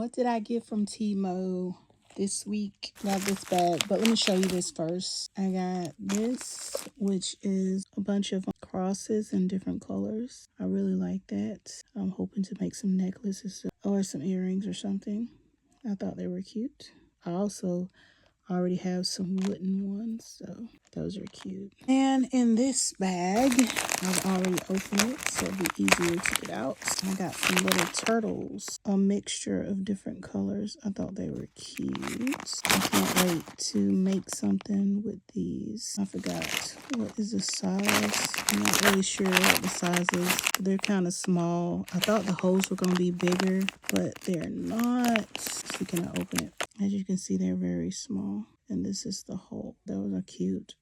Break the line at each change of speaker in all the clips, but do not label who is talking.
What did I get from Temu this week? Got this bag, but let me show you this first. I got this, which is a bunch of crosses in different colors. I really like that. I'm hoping to make some necklaces or some earrings or something. I thought they were cute. I also already have some wooden ones, so those are cute. And in this bag, I've already opened it, so it'll be easier to get out. I got some little turtles, a mixture of different colors. I thought they were cute. I can't wait to make something with these. I forgot what is the size. I'm not really sure what the size is. They're kind of small. I thought the holes were going to be bigger, but they're not. So can I open it? As you can see, they're very small. And this is the hole. Those are cute.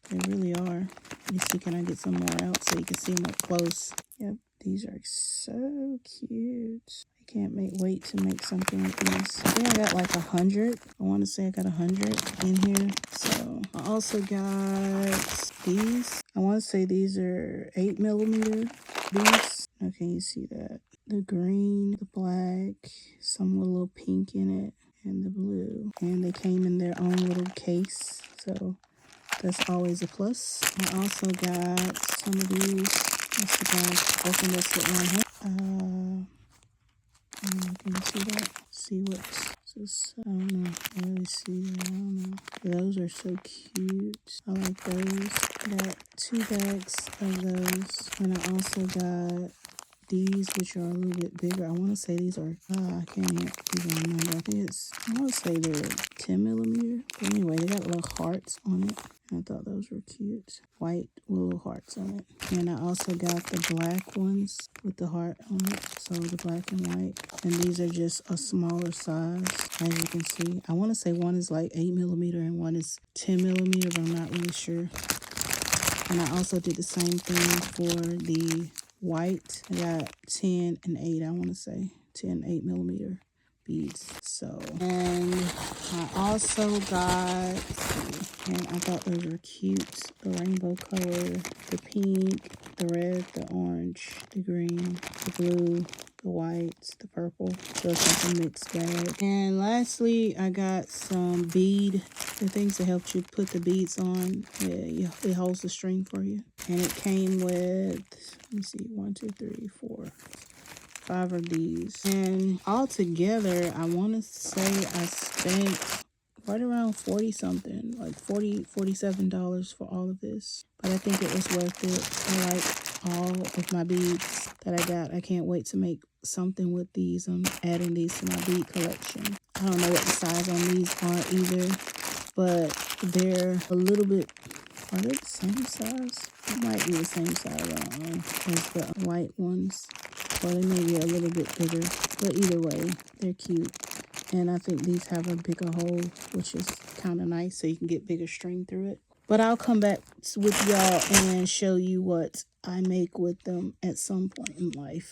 They really are. Let me see, can I get some more out so you can see them up close? Yep, these are so cute. I can't wait to make something with these. I think I got like 100. I want to say I got 100 in here. So I also got these. I want to say these are 8mm beads. How can you see that? The green, the black, some with a little pink in it, and the blue. And they came in their own little case, so that's always a plus. I also got some of these. Let's see, guys, open this with one hand. Can you see that? See what this? I don't know. I really see that. I don't know. Those are so cute. I like those. Got 2 bags of those, and I also got these, which are a little bit bigger. I want to say these are, I can't even remember. I want to say they're 10mm. But anyway, they got little hearts on it. I thought those were cute. White with little hearts on it. And I also got the black ones with the heart on it. So the black and white. And these are just a smaller size, as you can see. I want to say one is like 8mm and one is 10mm, but I'm not really sure. And I also did the same thing for the white. I got 10 and 8, I want to say 10 8mm beads. So, and I also got, and I thought those were cute, the rainbow color, the pink, the red, the orange, the green, the blue, the white, the purple. So it's like a mixed bag. And lastly, I got some bead, the things that help you put the beads on. Yeah, it holds the string for you. And it came with, let me see, 1, 2, 3, 4, 5 of these. And all together, I want to say I spent right around 40 something, like $47 for all of this. But I think it was worth it. I like all of my beads that I got. I can't wait to make something with these. I'm adding these to my bead collection. I don't know what the size on these are either, but they're a little bit, are they the same size? It might be the same size, I don't know, as the white ones. Or they may be a little bit bigger, but either way, they're cute. And I think these have a bigger hole, which is kind of nice, so you can get bigger string through it. But I'll come back with y'all and show you what I make with them at some point in life.